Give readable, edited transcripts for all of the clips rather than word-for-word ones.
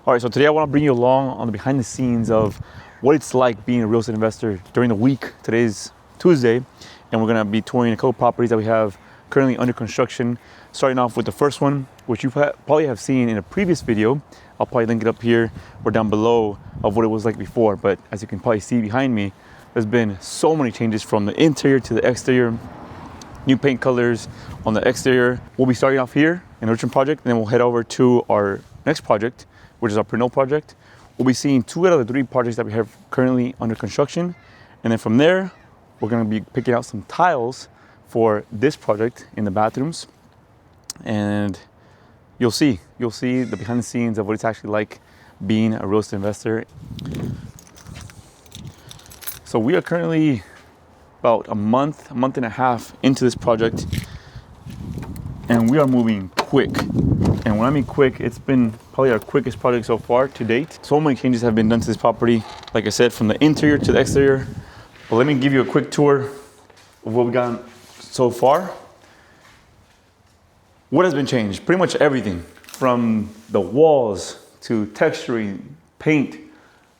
All right, so today I want to bring you along on the behind the scenes of what it's like being a real estate investor during the week. Today's Tuesday, and we're gonna be touring a couple properties that we have currently under construction. Starting off with the first one, which you probably have seen in a previous video. I'll probably link it up here or down below of what it was like before. But as you can probably see behind me, there's been so many changes from the interior to the exterior. New paint colors on the exterior. We'll be starting off here in the Richmond project, and then we'll head over to our next project, which is our Pernod project. We'll be seeing 2 out of the 3 projects that we have currently under construction. And then from there, we're gonna be picking out some tiles for this project in the bathrooms. And you'll see the behind the scenes of what it's actually like being a real estate investor. So we are currently about a month and a half into this project, and we are moving quick. And when I mean quick, it's been probably our quickest project so far to date. So many changes have been done to this property, like I said, from the interior to the exterior. But let me give you a quick tour of what we've done so far. What has been changed? Pretty much everything, from the walls to texturing, paint,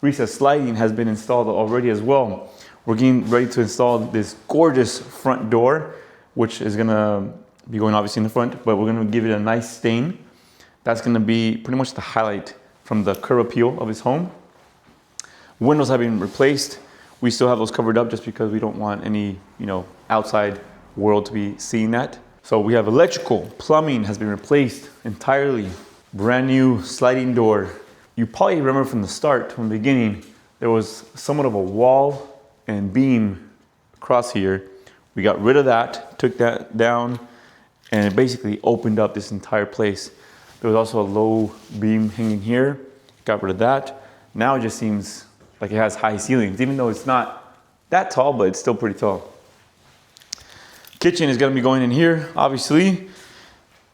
recessed lighting has been installed already as well. We're getting ready to install this gorgeous front door, which is gonna be going obviously in the front, but we're gonna give it a nice stain. That's gonna be pretty much the highlight from the curb appeal of his home. Windows have been replaced. We still have those covered up just because we don't want any, outside world to be seeing that. So we have electrical, plumbing has been replaced entirely. Brand new sliding door. You probably remember from the start, from the beginning, there was somewhat of a wall and beam across here. We got rid of that, took that down, and it basically opened up this entire place. There was also a low beam hanging here, got rid of that. Now it just seems like it has high ceilings, even though it's not that tall, but it's still pretty tall. Kitchen is gonna be going in here, obviously.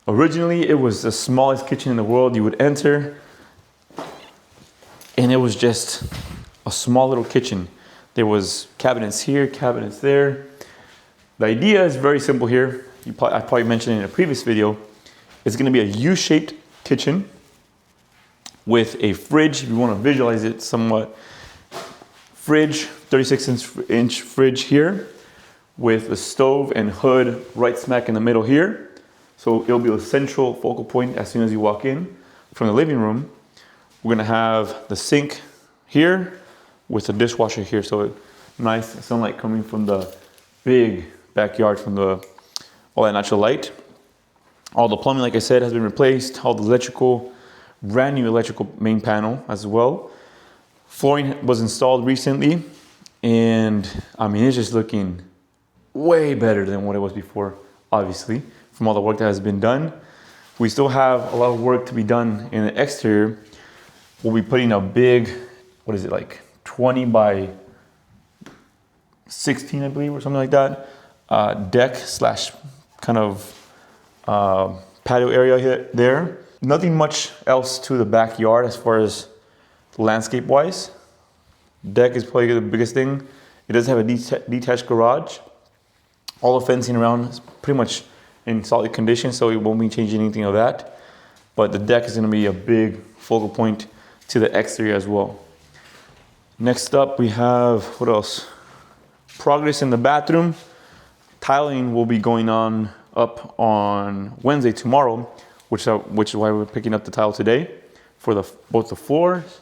Originally, it was the smallest kitchen in the world you would enter, and it was just a small little kitchen. There was cabinets here, cabinets there. The idea is very simple here. I probably mentioned it in a previous video. It's gonna be a U-shaped kitchen with a fridge, if you wanna visualize it somewhat. Fridge, 36-inch fridge here, with a stove and hood right smack in the middle here. So it'll be a central focal point as soon as you walk in from the living room. We're gonna have the sink here with the dishwasher here. So nice sunlight coming from the big backyard from all that natural light. All the plumbing, like I said, has been replaced. All the electrical, brand new electrical main panel as well. Flooring was installed recently, and I mean, it's just looking way better than what it was before, obviously, from all the work that has been done. We still have a lot of work to be done in the exterior. We'll be putting a big, 20 by 16, I believe, or something like that, deck slash kind of patio area there. Nothing much else to the backyard as far as landscape wise. Deck is probably the biggest thing. It does have a detached garage. All the fencing around is pretty much in solid condition, so we won't be changing anything of that. But the deck is gonna be a big focal point to the exterior as well. Next up, we have, what else? Progress in the bathroom. Tiling will be going up on Wednesday, tomorrow, which is why we're picking up the tile today for both the floors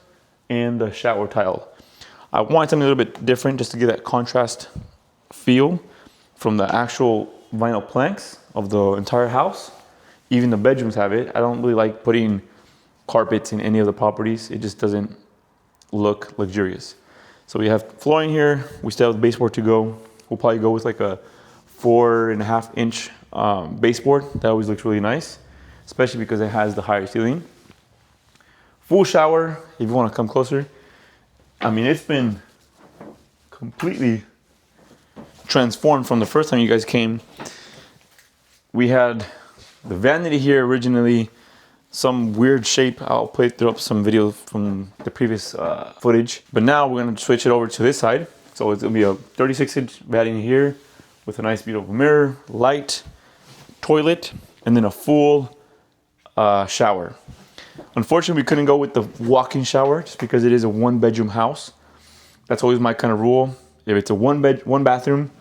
and the shower tile. I wanted something a little bit different just to get that contrast feel from the actual vinyl planks of the entire house. Even the bedrooms have it. I don't really like putting carpets in any of the properties. It just doesn't look luxurious. So we have flooring here. We still have the baseboard to go. We'll probably go with like a 4.5-inch baseboard. That always looks really nice, especially because it has the higher ceiling. Full shower, if you want to come closer. I mean, it's been completely transformed from the first time you guys came. We had the vanity here originally, some weird shape. I'll throw up some video from the previous footage. But now we're gonna switch it over to this side. So it's gonna be a 36-inch vanity here with a nice beautiful mirror, light, toilet, and then a full shower. Unfortunately, we couldn't go with the walk-in shower just because it is a 1-bedroom house. That's always my kind of rule. If it's a one bathroom,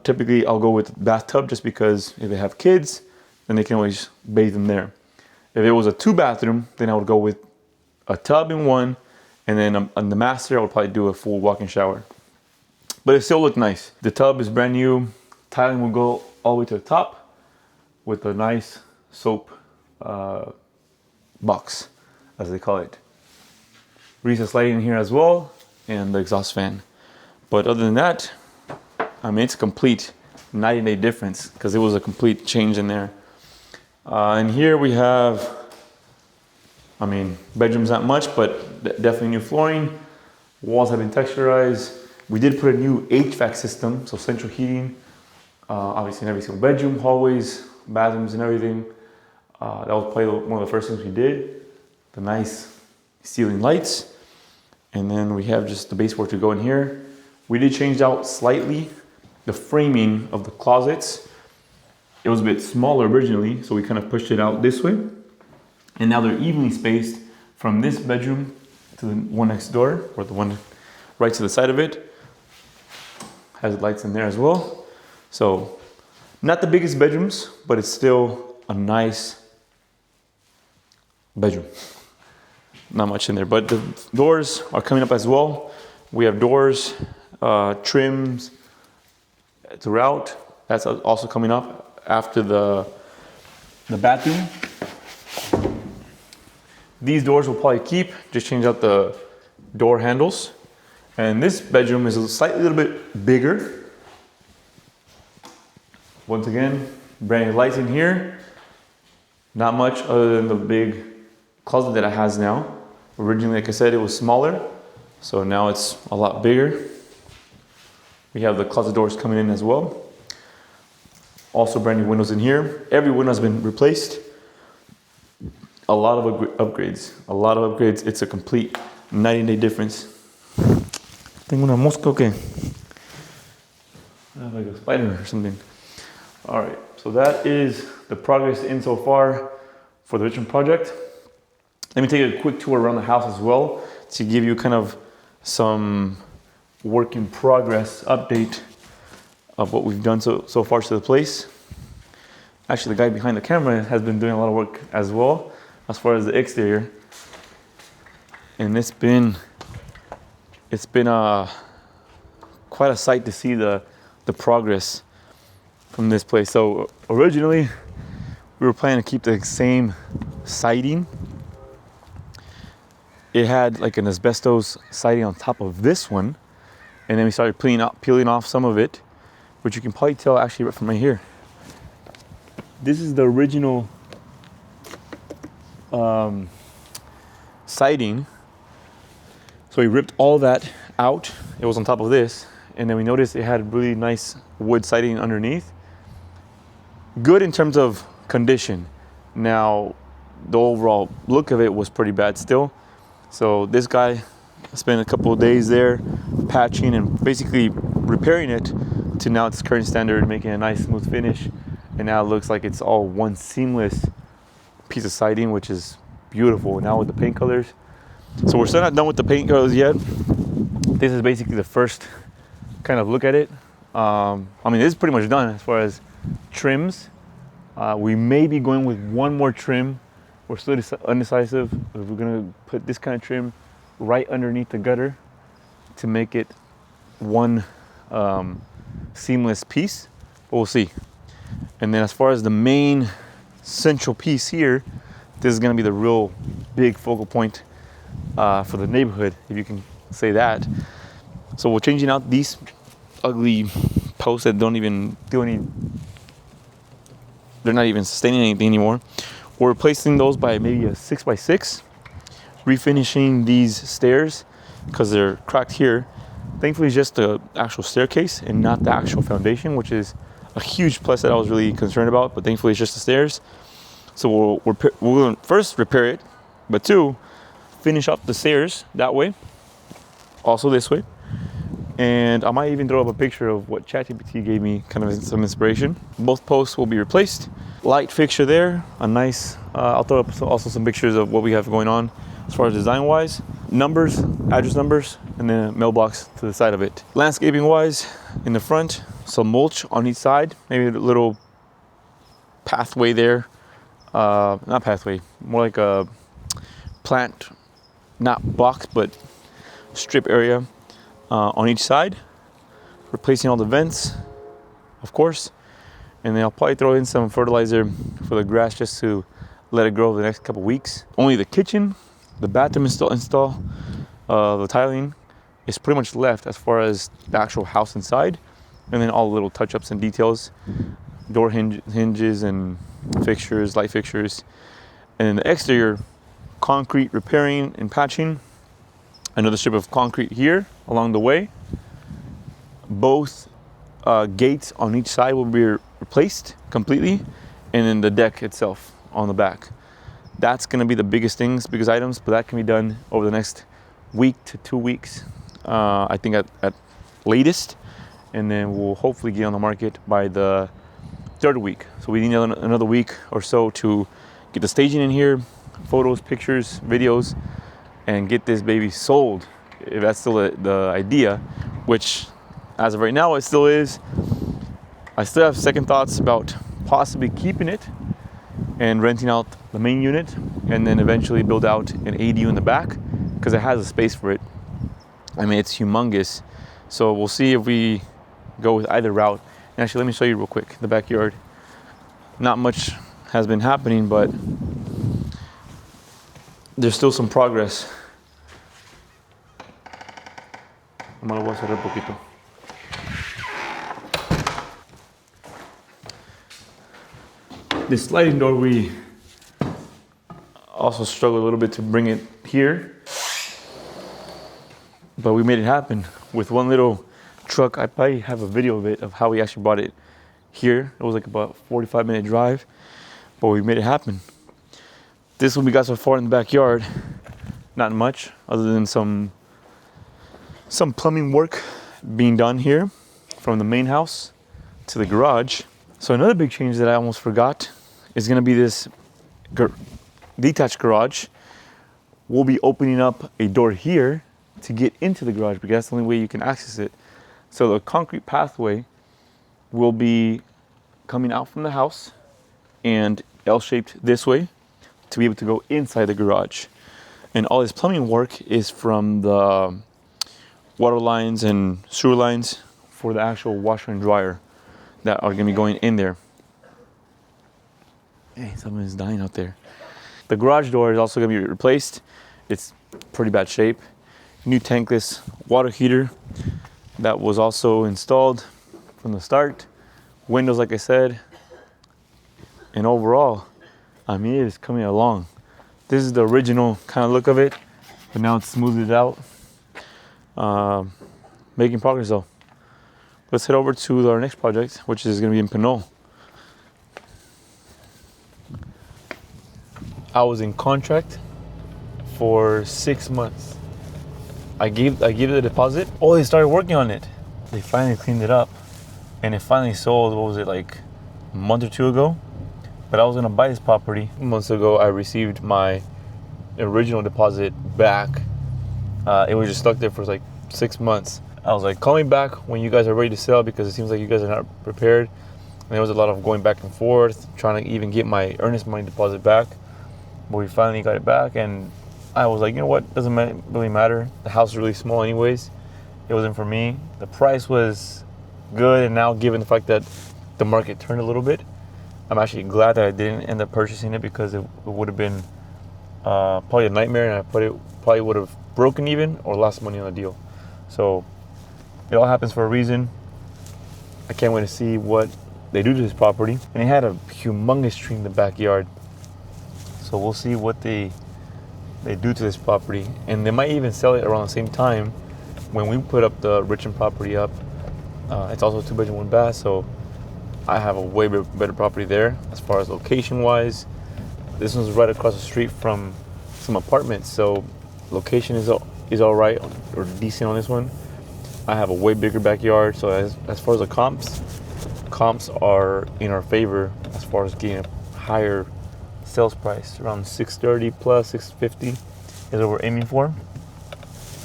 typically I'll go with bathtub just because if they have kids, then they can always bathe them there. If it was a 2-bathroom, then I would go with a tub in one, and then on the master, I would probably do a full walk-in shower. But it still looked nice. The tub is brand new. Tiling will go all the way to the top with a nice soap box, as they call it. Recessed lighting in here as well, and the exhaust fan. But other than that, I mean, it's a complete night and day difference because it was a complete change in there. And here we have, I mean, bedrooms not much, but definitely new flooring. Walls have been texturized. We did put a new HVAC system, so central heating, obviously in every single bedroom, hallways, bathrooms, and everything. That was probably one of the first things we did. The nice ceiling lights, and then we have just the baseboard to go in here. We did change out slightly the framing of the closets. It was a bit smaller originally, so we kind of pushed it out this way. And now they're evenly spaced from this bedroom to the one next door, or the one right to the side of it. Has lights in there as well. So not the biggest bedrooms, but it's still a nice bedroom. Not much in there, but the doors are coming up as well. We have doors, trims throughout. That's also coming up after the bathroom. These doors will probably keep, just change out the door handles. And this bedroom is a slightly little bit bigger. Once again, brand new lights in here. Not much other than the big closet that it has now. Originally, like I said, it was smaller. So now it's a lot bigger. We have the closet doors coming in as well. Also brand new windows in here. Every window has been replaced. A lot of upgrades. A lot of upgrades. It's a complete night and day difference. Tengo una mosca o qué? Like a spider or something. All right, so that is the progress in so far for the Richmond project. Let me take a quick tour around the house as well to give you kind of some work in progress update of what we've done so far to the place. Actually, the guy behind the camera has been doing a lot of work as well as far as the exterior. And it's been quite a sight to see the progress from this place. So originally we were planning to keep the same siding. It had like an asbestos siding on top of this one, and then we started peeling off some of it, which you can probably tell actually right from right here. This is the original siding. So we ripped all that out. It was on top of this, and then we noticed it had really nice wood siding underneath. Good in terms of condition. Now, the overall look of it was pretty bad still. So this guy spent a couple of days there patching and basically repairing it to now its current standard, making a nice smooth finish. And now it looks like it's all one seamless piece of siding, which is beautiful. Now with the paint colors. So we're still not done with the paint colors yet. This is basically the first kind of look at it. I mean, this is pretty much done as far as trims. We may be going with one more trim. We're still undecisive if we're gonna put this kind of trim right underneath the gutter to make it one seamless piece, but we'll see. And then as far as the main central piece here, this is gonna be the real big focal point for the neighborhood, if you can say that. So we're changing out these ugly posts that don't even do any, they're not even sustaining anything anymore. We're replacing those by maybe a 6x6, refinishing these stairs because they're cracked here. Thankfully, it's just the actual staircase and not the actual foundation, which is a huge plus that I was really concerned about, but thankfully it's just the stairs. So we're going to first repair it, but two, finish up the stairs that way, also this way. And I might even throw up a picture of what ChatGPT gave me, kind of some inspiration. Both posts will be replaced. Light fixture there, a nice, I'll throw up also some pictures of what we have going on as far as design wise. Numbers, address numbers, and then a mailbox to the side of it. Landscaping wise, in the front, some mulch on each side, maybe a little pathway there. Not pathway, more like a plant, not box, but strip area on each side. Replacing all the vents, of course. And then I'll probably throw in some fertilizer for the grass just to let it grow over the next couple weeks. Only the kitchen, the bathroom install, the tiling is pretty much left as far as the actual house inside. And then all the little touch-ups and details, door hinges and fixtures, light fixtures. And then the exterior, concrete repairing and patching. Another strip of concrete here along the way. Both gates on each side will be replaced completely, and then the deck itself on the back. That's going to be the biggest items, but that can be done over the next week to 2 weeks, I think at latest, and then we'll hopefully get on the market by the 3rd week. So we need another week or so to get the staging in here, photos, pictures, videos, and get this baby sold, if that's still the idea, which as of right now it still is. I still have second thoughts about possibly keeping it and renting out the main unit, and then eventually build out an ADU in the back, because it has a space for it. I mean, it's humongous. So we'll see if we go with either route. And actually, let me show you real quick the backyard. Not much has been happening, but there's still some progress. Voy a cerrar un poquito. This sliding door, we also struggled a little bit to bring it here, but we made it happen with one little truck. I probably have a video of it, of how we actually brought it here. It was like about a 45-minute drive, but we made it happen. This one we got so far in the backyard, not much other than some plumbing work being done here from the main house to the garage. So another big change that I almost forgot is going to be this detached garage. We'll be opening up a door here to get into the garage, because that's the only way you can access it. So the concrete pathway will be coming out from the house and L-shaped this way to be able to go inside the garage. And all this plumbing work is from the water lines and sewer lines for the actual washer and dryer that are going to be going in there. Hey, someone is dying out there. The garage door is also going to be replaced. It's pretty bad shape. New tankless water heater that was also installed from the start. Windows, like I said. And overall, I mean, it is coming along. This is the original kind of look of it, but now it's smoothed out. Making progress though. Let's head over to our next project, which is going to be in Pinole. I was in contract for 6 months. I gave the deposit. Oh, they started working on it. They finally cleaned it up, and it finally sold. What was it, like a month or two ago? But I was gonna buy this property. Months ago, I received my original deposit back. It was just stuck there for like 6 months. I was like, call me back when you guys are ready to sell, because it seems like you guys are not prepared. And there was a lot of going back and forth, trying to even get my earnest money deposit back. But we finally got it back, and I was like, you know what, doesn't really matter. The house is really small anyways. It wasn't for me. The price was good, and now given the fact that the market turned a little bit, I'm actually glad that I didn't end up purchasing it, because it would have been probably a nightmare, and I probably would have broken even or lost money on the deal. So it all happens for a reason. I can't wait to see what they do to this property. And it had a humongous tree in the backyard. So we'll see what they do to this property. And they might even sell it around the same time when we put up the Richmond property up. It's also 2-bedroom, 1 bath, so I have a way better property there as far as location wise. This one's right across the street from some apartments, so location is all right or decent on this one. I have a way bigger backyard, so as far as the comps are in our favor as far as getting a higher sales price. Around 630 plus 650 is what we're aiming for.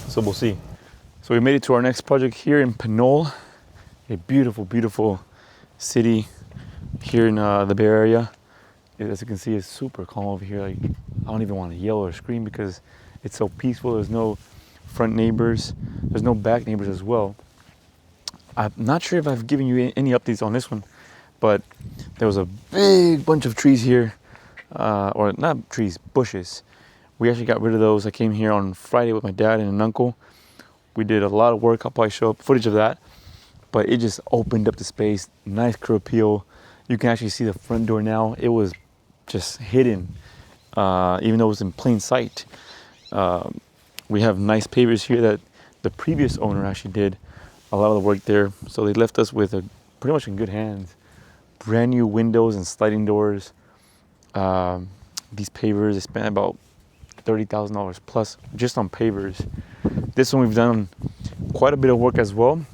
So we'll see. So we made it to our next project here in Pinole, a beautiful, beautiful city here in the Bay Area. As you can see, it's super calm over here. Like, I don't even want to yell or scream because it's so peaceful. There's no front neighbors. There's no back neighbors as well. I'm not sure if I've given you any updates on this one, but there was a big bunch of trees here, or not trees, bushes. We actually got rid of those. I came here on Friday with my dad and an uncle. We did a lot of work. I'll probably show up footage of that, but it just opened up the space. Nice curb appeal. You can actually see the front door now. It was just hidden, even though it was in plain sight. We have nice pavers here that the previous owner actually did a lot of the work there. So they left us with pretty much in good hands. Brand new windows and sliding doors. These pavers, they spent about $30,000 plus just on pavers. This one we've done quite a bit of work as well.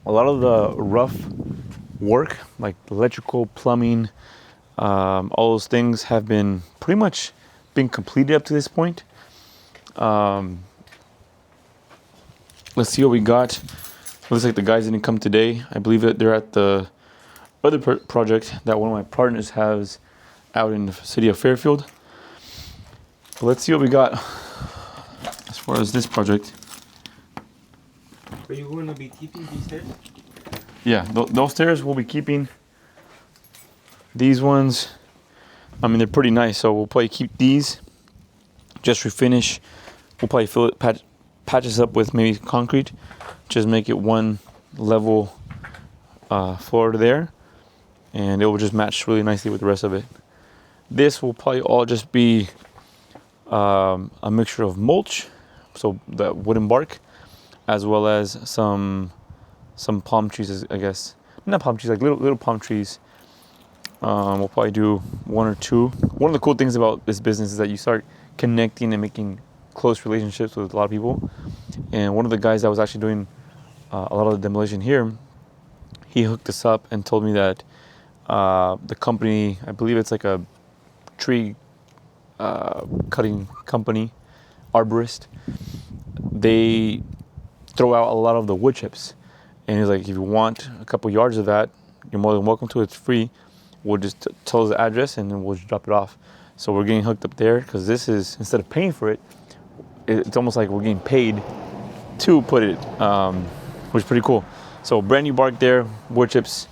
A lot of the rough work, like electrical, plumbing, all those things have been pretty much been completed up to this point. Let's see what we got. Looks like the guys didn't come today. I believe that they're at the other project that one of my partners has out in the city of Fairfield. But let's see what we got as far as this project. Are you going to be keeping these stairs? Yeah, those stairs we'll be keeping. These ones, I mean, they're pretty nice, so we'll probably keep these. Just refinish. We'll probably fill it, patch this up with maybe concrete. Just make it one level floor there, and it will just match really nicely with the rest of it. This will probably all just be a mixture of mulch, so the wooden bark, as well as some palm trees, I guess. Not palm trees, like little palm trees. We'll probably do one or two. One of the cool things about this business is that you start connecting and making close relationships with a lot of people. And one of the guys that was actually doing a lot of the demolition here, he hooked us up and told me that the company, I believe it's like a tree cutting company, arborist, they throw out a lot of the wood chips. And he's like, if you want a couple yards of that, you're more than welcome to. It's free. We'll just tell us the address and then we'll just drop it off. So we're getting hooked up there because this is, instead of paying for it, it's almost like we're getting paid to put it, which is pretty cool. So brand new bark there, wood chips,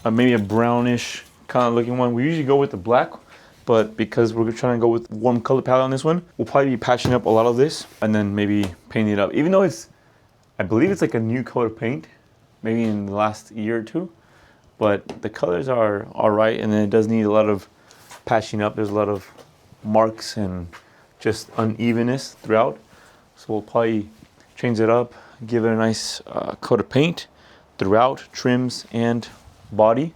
maybe a brownish kind of looking one. We usually go with the black, but because we're trying to go with warm color palette on this one, we'll probably be patching up a lot of this and then maybe painting it up. Even though it's, I believe it's like a new color paint, maybe in the last year or two, but the colors are all right, and then it does need a lot of patching up. There's a lot of marks and just unevenness throughout. So we'll probably change it up, give it a nice coat of paint throughout, trims and body,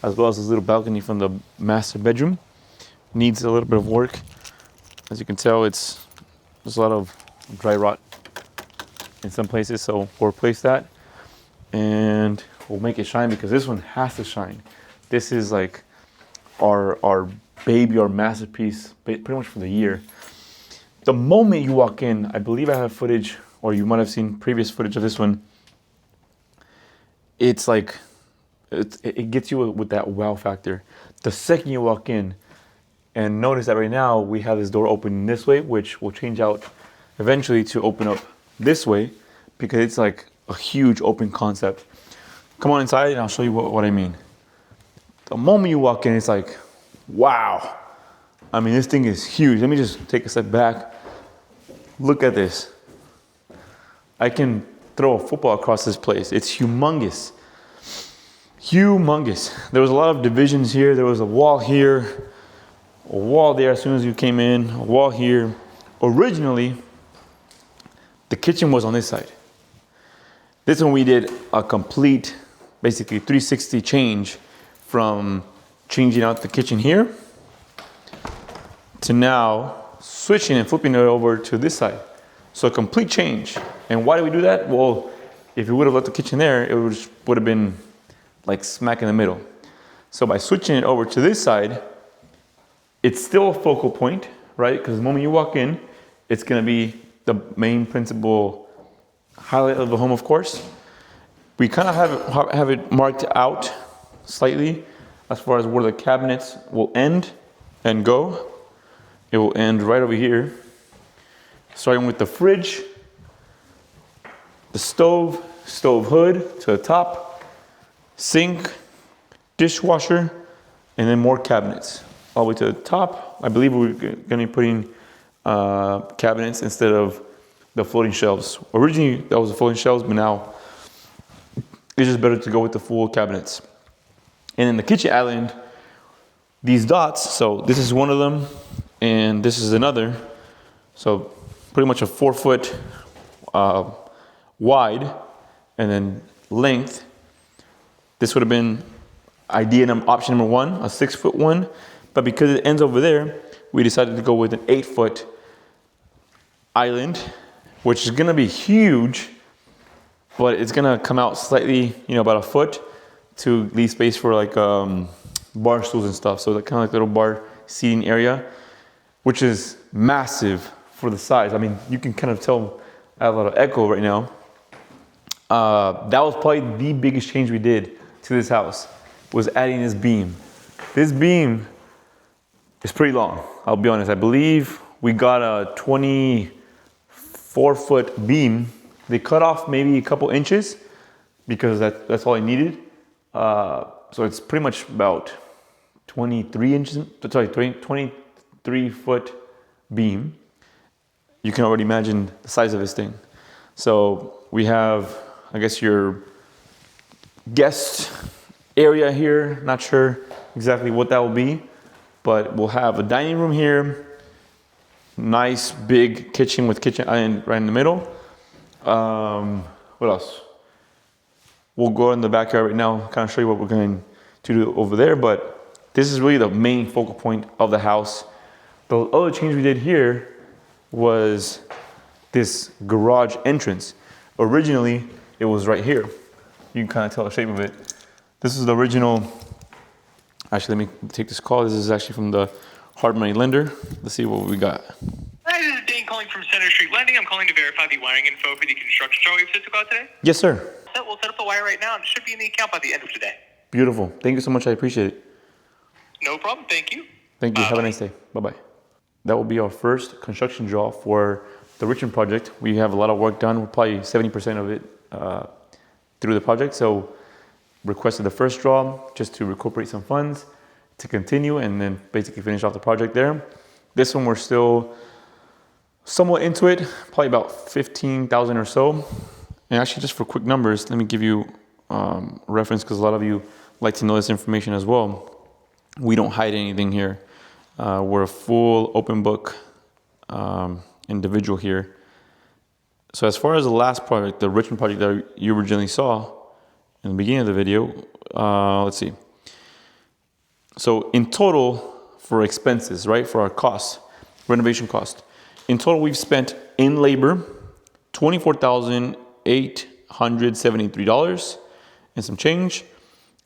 as well as this little balcony from the master bedroom. Needs a little bit of work. As you can tell, there's a lot of dry rot in some places, so we'll replace that and we'll make it shine because this one has to shine. This is like our baby, our masterpiece, pretty much for the year. The moment you walk in, I believe I have footage, or you might have seen previous footage of this one. It's like, it gets you with that wow factor. The second you walk in, and notice that right now we have this door open this way, which will change out eventually to open up this way because it's like a huge open concept. Come on inside and I'll show you what I mean. The moment you walk in, it's like, wow. I mean, this thing is huge. Let me just take a step back. Look at this. I can throw a football across this place. It's humongous. Humongous. There was a lot of divisions here. There was a wall here, a wall there as soon as you came in, a wall here. Originally, the kitchen was on this side. This one we did a complete, basically 360 change from changing out the kitchen here to now switching and flipping it over to this side. So a complete change. And why do we do that? Well, if we would have left the kitchen there, it would have been like smack in the middle. So by switching it over to this side, it's still a focal point, right? Because the moment you walk in, it's gonna be the main principal highlight of the home, of course. We kind of have it marked out slightly as far as where the cabinets will end and go. It will end right over here, starting with the fridge, the stove hood to the top, sink, dishwasher, and then more cabinets all the way to the top. I believe we're gonna be putting cabinets instead of the floating shelves. Originally, that was the floating shelves, but now it's just better to go with the full cabinets. And in the kitchen island, these dots, so this is one of them, and this is another. So pretty much a 4 foot wide, and then length. This would have been option number one, a 6 foot one. But because it ends over there, we decided to go with an 8 foot island, which is gonna be huge, but it's gonna come out slightly, about a foot to leave space for like bar stools and stuff. So that kind of like little bar seating area, which is massive for the size. I mean, you can kind of tell I have a lot of echo right now. That was probably the biggest change we did to this house, was adding this beam. This beam is pretty long, I'll be honest. I believe we got a 24 foot beam. They cut off maybe a couple inches because that's all I needed. So it's pretty much about 23 foot beam. You can already imagine the size of this thing. So we have, I guess, your guest area here. Not sure exactly what that will be, but we'll have a dining room here. Nice big kitchen with kitchen island right in the middle. What else? We'll go in the backyard right now, kind of show you what we're going to do over there, but this is really the main focal point of the house. The other change we did here was this garage entrance. Originally, it was right here. You can kind of tell the shape of it. This is the original. Actually, let me take this call. This is actually from the hard money lender. Let's see what we got. Hi, this is Dane calling from Center Street Lending. I'm calling to verify the wiring info for the construction show we've set to go out today. Yes, sir. So we'll set up the wire right now and it should be in the account by the end of today. Beautiful. Thank you so much. I appreciate it. No problem. Thank you. Thank you. Have a nice day. Bye-bye. That will be our first construction draw for the Richmond project. We have a lot of work done. We're probably 70% of it through the project. So requested the first draw just to recuperate some funds to continue and then basically finish off the project there. This one we're still somewhat into it, probably about 15,000 or so. And actually, just for quick numbers, let me give you reference, because a lot of you like to know this information as well. We don't hide anything here. We're a full open book individual here. So as far as the last project, the Richmond project that you originally saw in the beginning of the video, let's see. So in total, for expenses, right, for our costs, renovation cost, in total we've spent in labor $24,873 and some change.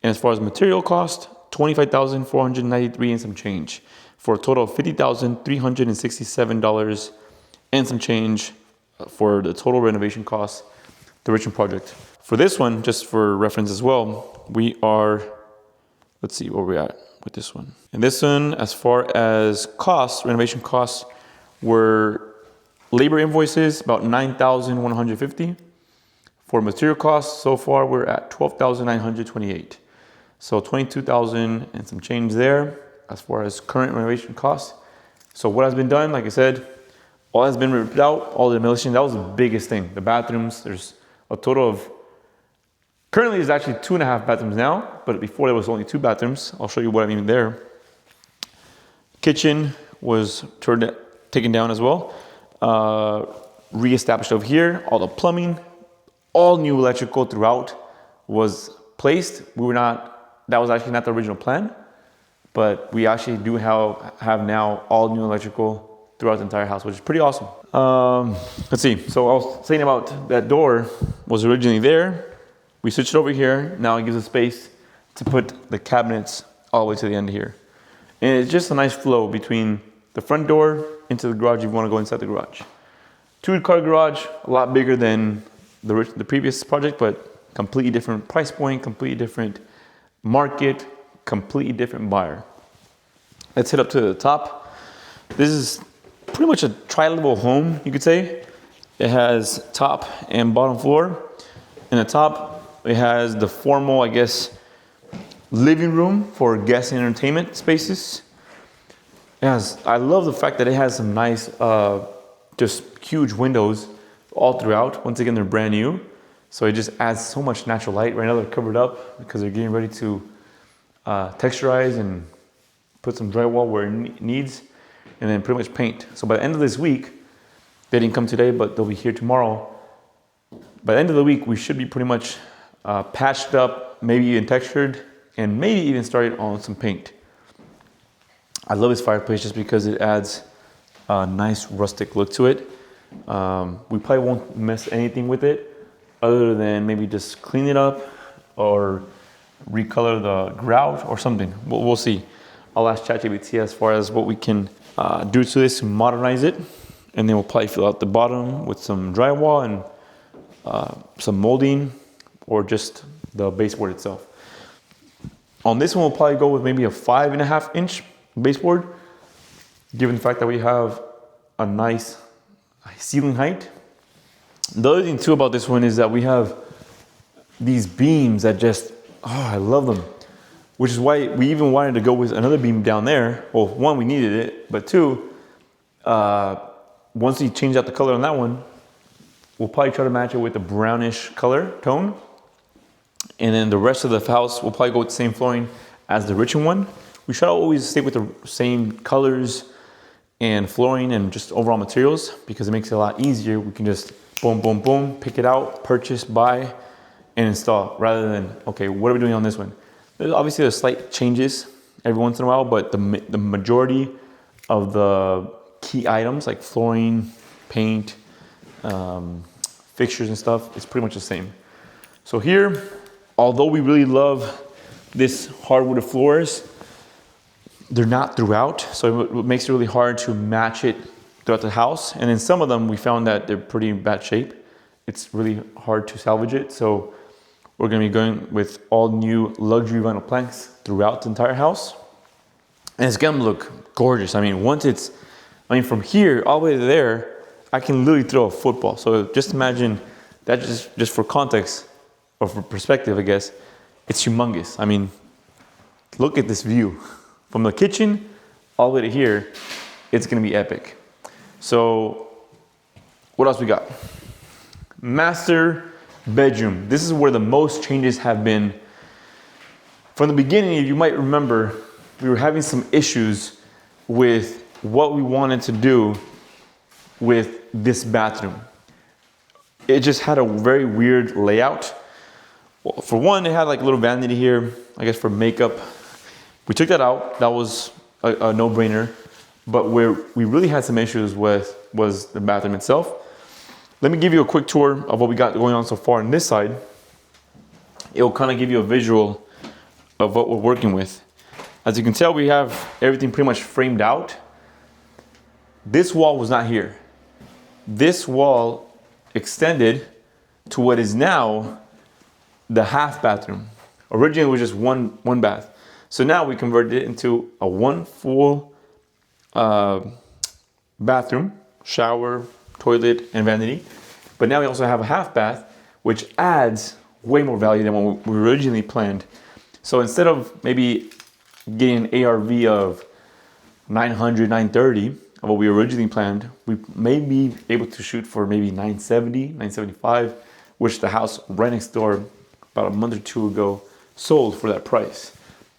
And as far as material cost, $25,493 and some change, for a total of $50,367 and some change for the total renovation cost, the Richmond project. For this one, just for reference as well, we are, let's see where we're at with this one. And this one, as far as costs, renovation costs, were labor invoices, about $9,150. For material costs, so far we're at $12,928. So $22,000 and some change there as far as current renovation costs. So what has been done, like I said, all has been ripped out, all the demolition. That was the biggest thing. The bathrooms, there's a total of, currently there's actually 2.5 bathrooms now, but before there was only 2 bathrooms. I'll show you what I mean there. Kitchen was taken down as well. Reestablished over here, all the plumbing, all new electrical throughout was placed. That was actually not the original plan, but we actually do have now all new electrical throughout the entire house, which is pretty awesome. Let's see. So I was saying about that door was originally there. We switched it over here. Now it gives us space to put the cabinets all the way to the end here. And it's just a nice flow between the front door into the garage if you want to go inside the garage. 2-car garage, a lot bigger than the previous project, but completely different price point, completely different market, completely different buyer. Let's head up to the top. This is pretty much a tri-level home, you could say. It has top and bottom floor. In the top, it has the formal, I guess, living room for guest and entertainment spaces. I love the fact that it has some nice, just huge windows all throughout. Once again, they're brand new. So it just adds so much natural light. Right now they're covered up because they're getting ready to texturize and put some drywall where it needs, and then pretty much paint. So by the end of this week, they didn't come today, but they'll be here tomorrow. By the end of the week, we should be pretty much patched up, maybe even textured, and maybe even started on some paint. I love this fireplace just because it adds a nice rustic look to it. We probably won't mess anything with it other than maybe just clean it up or recolor the grout or something. We'll see. I'll ask ChatGPT as far as what we can do to this to modernize it. And then we'll probably fill out the bottom with some drywall and some molding or just the baseboard itself. On this one, we'll probably go with maybe a 5.5-inch baseboard, given the fact that we have a nice ceiling height. The other thing too about this one is that we have these beams that just, I love them. Which is why we even wanted to go with another beam down there. Well, one, we needed it, but two, once we change out the color on that one, we'll probably try to match it with a brownish color tone. And then the rest of the house, we'll probably go with the same flooring as the Richmond one. We try to always stay with the same colors and flooring and just overall materials because it makes it a lot easier. We can just boom, boom, boom, pick it out, purchase, buy, and install, rather than, okay, what are we doing on this one? There's slight changes every once in a while, but the majority of the key items like flooring, paint, fixtures and stuff is pretty much the same. So here, although we really love this hardwood floors, they're not throughout, so it makes it really hard to match it throughout the house. And in some of them, we found that they're pretty in bad shape. It's really hard to salvage it, so we're gonna be going with all new luxury vinyl planks throughout the entire house. And it's gonna look gorgeous. I mean, from here all the way to there, I can literally throw a football. So just imagine that, just for context, or for perspective, I guess, it's humongous. I mean, look at this view. From the kitchen all the way to here, it's gonna be epic. So what else we got? Master bedroom. This is where the most changes have been. From the beginning, if you might remember, we were having some issues with what we wanted to do with this bathroom. It just had a very weird layout. Well, for one, it had like a little vanity here, I guess for makeup. We took that out. That was a no-brainer. But where we really had some issues with was the bathroom itself. Let me give you a quick tour of what we got going on so far on this side. It will kind of give you a visual of what we're working with. As you can tell, we have everything pretty much framed out. This wall was not here. This wall extended to what is now the half bathroom. Originally, it was just one bath. So now we converted it into a one full bathroom, shower, toilet, and vanity. But now we also have a half bath, which adds way more value than what we originally planned. So instead of maybe getting an ARV of 900, 930 of what we originally planned, we may be able to shoot for maybe 970, 975, which the house right next door about a month or two ago sold for that price,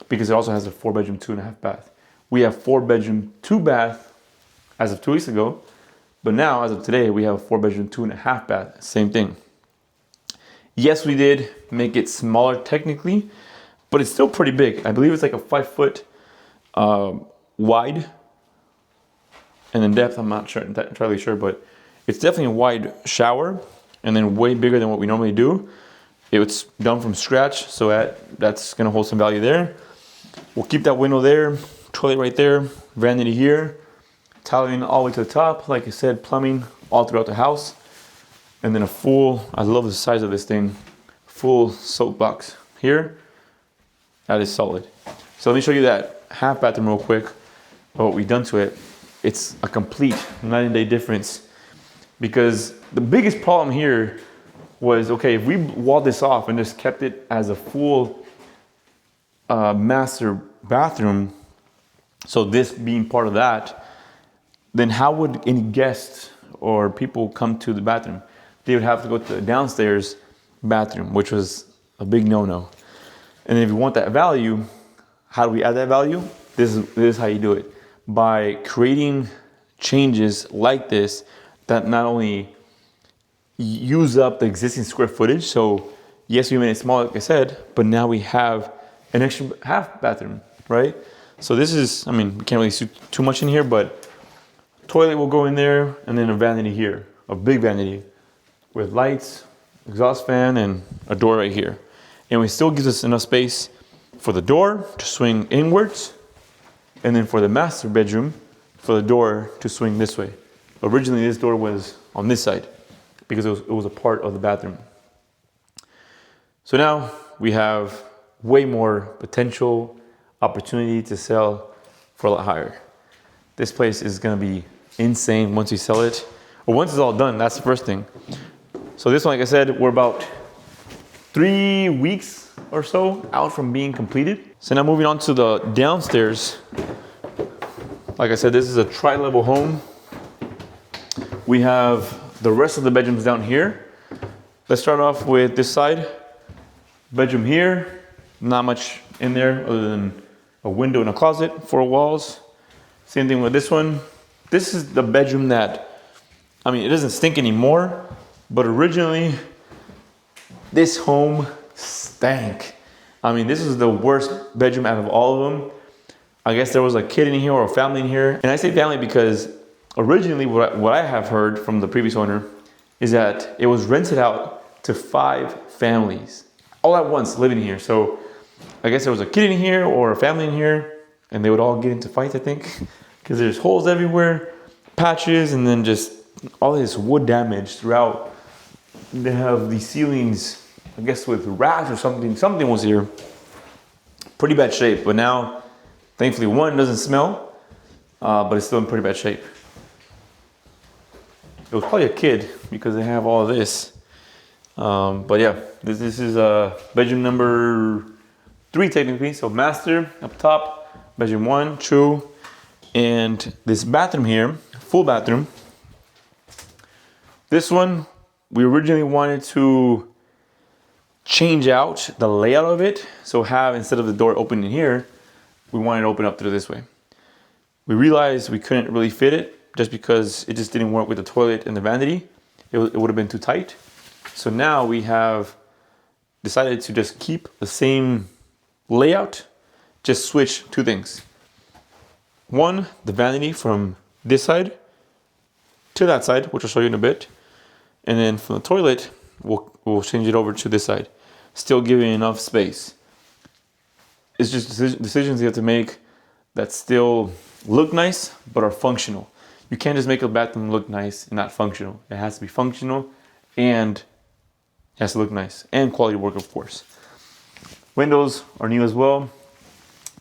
because it also has a 4-bedroom, 2.5 bath. We have 4-bedroom, 2-bath as of 2 weeks ago, but now as of today, we have a 4-bedroom, 2.5 bath, same thing. Yes, we did make it smaller technically, but it's still pretty big. I believe it's like a 5 foot wide And in depth, I'm not entirely sure, but it's definitely a wide shower and then way bigger than what we normally do. It's done from scratch, so that's gonna hold some value there. We'll keep that window there, toilet right there, vanity here, tiling all the way to the top. Like I said, plumbing all throughout the house. And then a full, I love the size of this thing, full soap box here. That is solid. So let me show you that half bathroom real quick, what we've done to it. It's a complete night and day difference, because the biggest problem here was, okay, if we walled this off and just kept it as a full master bathroom, so this being part of that, then how would any guests or people come to the bathroom? They would have to go to the downstairs bathroom, which was a big no-no. And if you want that value, how do we add that value? This is how you do it. By creating changes like this that not only use up the existing square footage. So yes, we made it small, like I said, but now we have an extra half bathroom, right? So this is, I mean, we can't really see too much in here, but toilet will go in there, and then a vanity here, a big vanity with lights, exhaust fan, and a door right here. And it still gives us enough space for the door to swing inwards, and then for the master bedroom, for the door to swing this way. Originally, this door was on this side because it was a part of the bathroom. So now we have way more potential opportunity to sell for a lot higher. This place is gonna be insane once we sell it. Or once it's all done, that's the first thing. So this one, like I said, we're about 3 weeks or so out from being completed. So now moving on to the downstairs. Like I said, this is a tri-level home. We have the rest of the bedrooms down here. Let's start off with this side. Bedroom here, not much in there other than a window and a closet, 4 walls. Same thing with this one. This is the bedroom that, I mean, it doesn't stink anymore, but originally this home stank. I mean, this is the worst bedroom out of all of them. I guess there was a kid in here or a family in here. And I say family because originally what I have heard from the previous owner is that it was rented out to 5 families all at once living here. So I guess there was a kid in here or a family in here, and they would all get into fights, I think, because there's holes everywhere, patches, and then just all this wood damage throughout. They have these ceilings, I guess with rats or something. Something was here. Pretty bad shape, but now, thankfully, one doesn't smell, but it's still in pretty bad shape. It was probably a kid because they have all of this. But yeah, this is bedroom number 3 technically. So master up top, bedroom 1, 2, and this bathroom here, full bathroom. This one, we originally wanted to change out the layout of it. So have, instead of the door opening here, we wanted to open up through this way. We realized we couldn't really fit it just because it just didn't work with the toilet and the vanity. It would have been too tight. So now we have decided to just keep the same layout, just switch 2 things. One, the vanity from this side to that side, which I'll show you in a bit. And then from the toilet, we'll change it over to this side, still giving enough space. It's just decisions you have to make that still look nice, but are functional. You can't just make a bathroom look nice and not functional. It has to be functional and it has to look nice, and quality work, of course. Windows are new as well.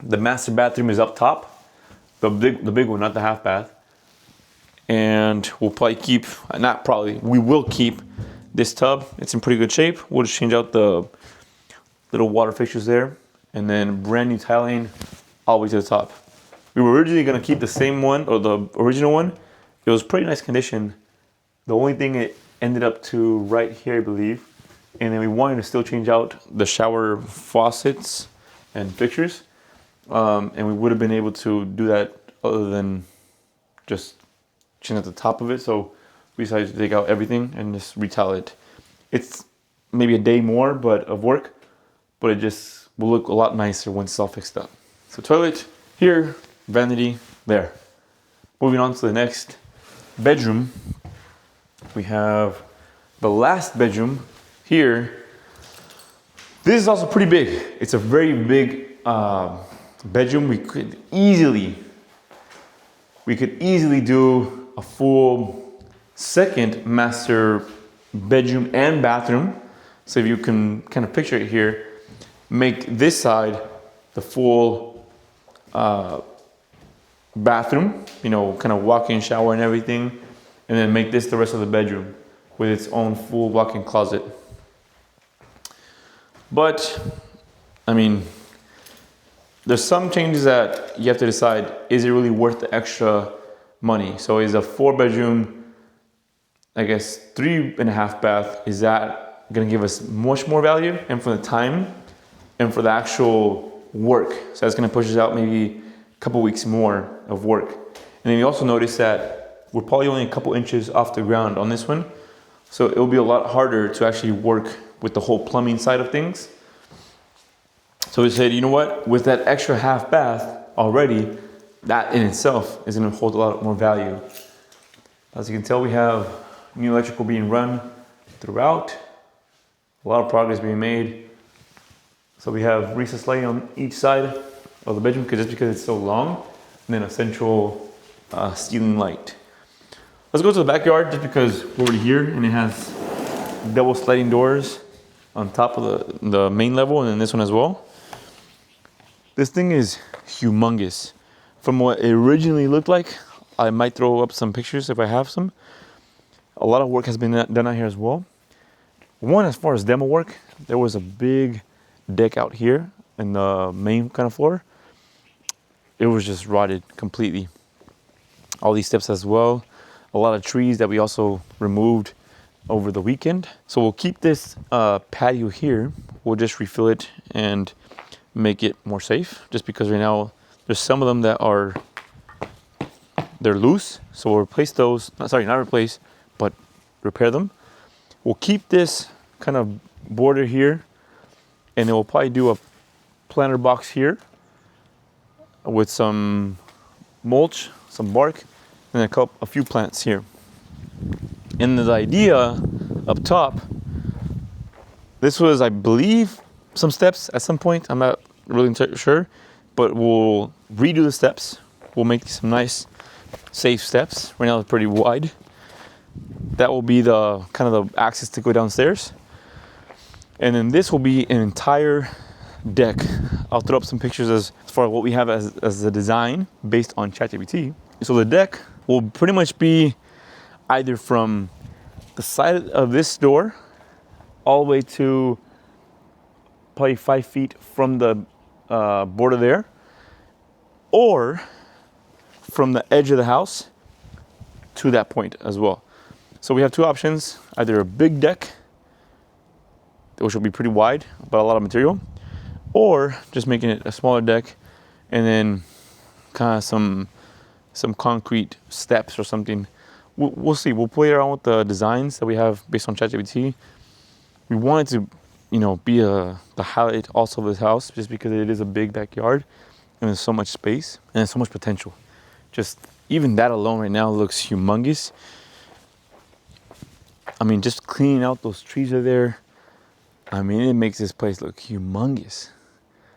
The master bathroom is up top, the big one, not the half bath. And we'll probably keep, we will keep this tub. It's in pretty good shape. We'll just change out the little water fixtures there, and then brand new tiling all the way to the top. We were originally gonna keep the same one, or the original one. It was pretty nice condition. The only thing it ended up to right here, I believe. And then we wanted to still change out the shower faucets and fixtures. And we would have been able to do that other than just change out the top of it. So we decided to take out everything and just retile it. It's maybe a day more of work, but it just will look a lot nicer once it's all fixed up. So toilet here, vanity there. Moving on to the next bedroom, we have the last bedroom here. This is also pretty big. It's a very big bedroom. We could easily do a full second master bedroom and bathroom. So if you can kind of picture it here, make this side the full bathroom, you know, kind of walk-in shower and everything, and then make this the rest of the bedroom with its own full walk-in closet. But, I mean, there's some changes that you have to decide, is it really worth the extra money? So is a 4-bedroom, I guess 3.5 bath, is that gonna give us much more value? And for the time and for the actual work. So that's gonna push us out maybe a couple weeks more of work. And then you also notice that we're probably only a couple inches off the ground on this one. So it'll be a lot harder to actually work with the whole plumbing side of things. So we said, you know what, with that extra half bath already, that in itself is gonna hold a lot more value. As you can tell, we have new electrical being run throughout, a lot of progress being made. So we have recessed lighting on each side of the bedroom just because it's so long, and then a central ceiling light. Let's go to the backyard just because we're already here and it has double sliding doors on top of the main level, and then this one as well. This thing is humongous. From what it originally looked like, I might throw up some pictures if I have some. A lot of work has been done out here as well. One, as far as demo work, there was a big deck out here in the main kind of floor. It was just rotted completely. All these steps as well. A lot of trees that we also removed over the weekend. So we'll keep this patio here. We'll just refill it and make it more safe, just because right now there's some of them that they're loose. So we'll replace those, not replace, but repair them. We'll keep this kind of border here, and then we'll probably do a planter box here with some mulch, some bark, and a few plants here. And the idea up top, this was, I believe, some steps at some point. I'm not really sure, but we'll redo the steps. We'll make some nice, safe steps. Right now it's pretty wide. That will be the kind of the access to go downstairs. And then this will be an entire deck. I'll throw up some pictures as far as what we have as a design based on ChatGPT. So the deck will pretty much be either from the side of this door all the way to probably 5 feet from the border there, or from the edge of the house to that point as well. So we have two options, either a big deck, which will be pretty wide, but a lot of material, or just making it a smaller deck and then kind of some concrete steps or something. We'll see. We'll play around with the designs that we have based on ChatGPT. We wanted to, you know, be the highlight also of this house, just because it is a big backyard and there's so much space and there's so much potential. Just even that alone right now looks humongous. I mean, just cleaning out those trees are there. I mean, it makes this place look humongous.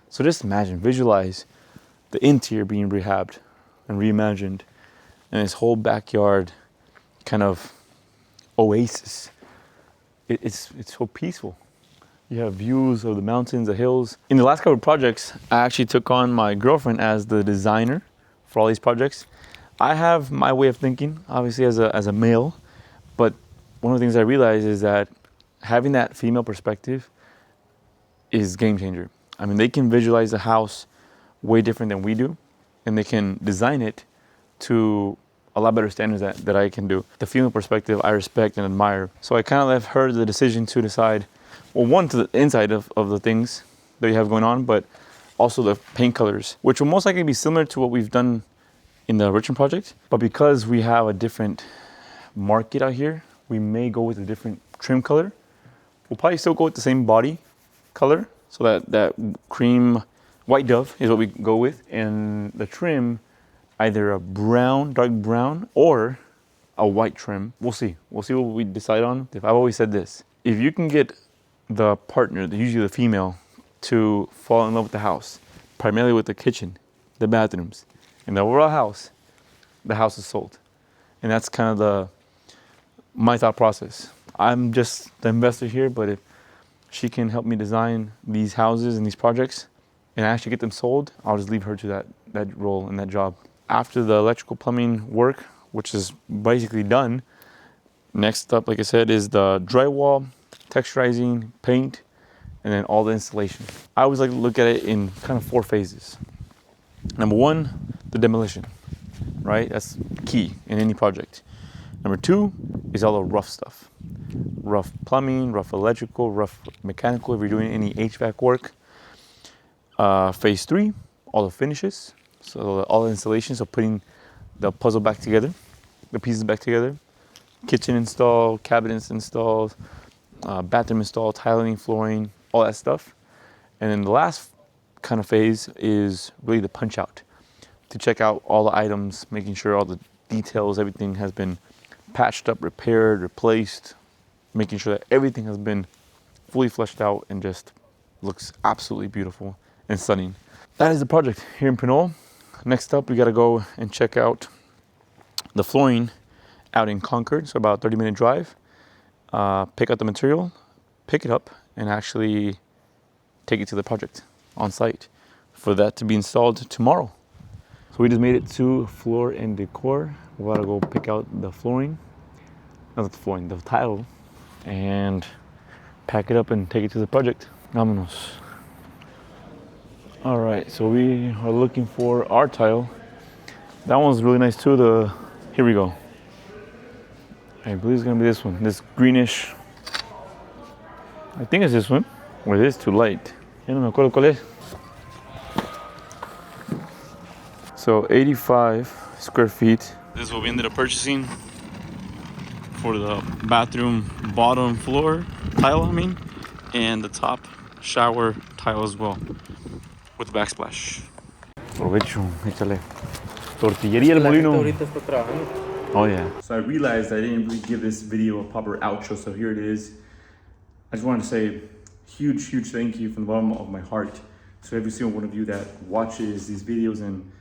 So just imagine, visualize the interior being rehabbed and reimagined, and this whole backyard kind of oasis. It's so peaceful. You have views of the mountains, the hills. In the last couple of projects, I actually took on my girlfriend as the designer for all these projects. I have my way of thinking, obviously as a male, but one of the things I realized is that having that female perspective is game changer. I mean, they can visualize the house way different than we do, and they can design it to a lot better standards that I can do. The female perspective I respect and admire. So I kind of left her the decision to decide, well, one, to the inside of the things that you have going on, but also the paint colors, which will most likely be similar to what we've done in the Richmond project. But because we have a different market out here, we may go with a different trim color. We'll probably still go with the same body color. So that cream white dove is what we go with. And the trim either a brown, dark brown, or a white trim. We'll see. We'll see what we decide on. I've always said this. If you can get the partner, usually the female, to fall in love with the house, primarily with the kitchen, the bathrooms, and the overall house, the house is sold. And that's kind of my thought process. I'm just the investor here, but if she can help me design these houses and these projects and actually get them sold, I'll just leave her to that role and that job. After the electrical plumbing work, which is basically done, next up, like I said, is the drywall, texturizing, paint, and then all the installation. I always like to look at it in kind of 4 phases. Number 1, the demolition, right? That's key in any project. Number 2 is all the rough stuff. Rough plumbing, rough electrical, rough mechanical, if you're doing any HVAC work. Phase 3, all the finishes. So all the installations, so putting the puzzle back together, the pieces back together. Kitchen install, cabinets installed, bathroom install, tiling, flooring, all that stuff. And then the last kind of phase is really the punch out, to check out all the items, making sure all the details, everything has been patched up, repaired, replaced, making sure that everything has been fully fleshed out and just looks absolutely beautiful and stunning. That is the project here in Pinole. Next up, we gotta go and check out the flooring out in Concord, so about a 30-minute drive. Pick up the material, pick it up, and actually take it to the project on site for that to be installed tomorrow. So we just made it to Floor and Decor. We gotta go pick out the flooring, not the flooring, the tile, and pack it up and take it to the project. Vámonos. All right, so we are looking for our tile. That one's really nice too. Here we go. I believe it's gonna be this one, this greenish. I think it's this one, or it is too light. Ya no me acuerdo cuál es. So 85 square feet. This is what we ended up purchasing for the bathroom bottom floor tile, and the top shower tile as well, with backsplash. Provecho, échale. Tortillería El Molino. Oh yeah. So I realized I didn't really give this video a proper outro, so here it is. I just wanted to say huge thank you from the bottom of my heart to every single one of you that watches these videos and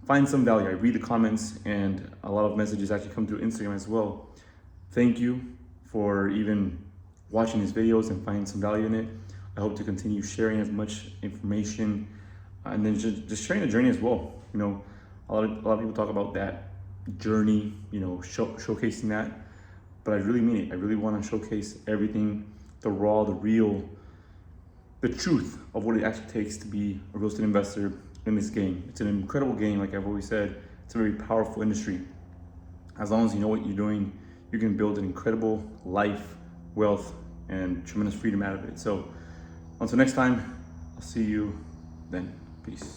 finds some value. I read the comments and a lot of messages actually come through Instagram as well. Thank you for even watching these videos and finding some value in it. I hope to continue sharing as much information and then just sharing the journey as well. You know, a lot of people talk about that journey, you know, showcasing that, but I really mean it. I really want to showcase everything, the raw, the real, the truth of what it actually takes to be a real estate investor in this game. It's an incredible game, like I've always said. It's a very powerful industry. As long as you know what you're doing, you can build an incredible life, wealth, and tremendous freedom out of it. So until next time, I'll see you then. Peace.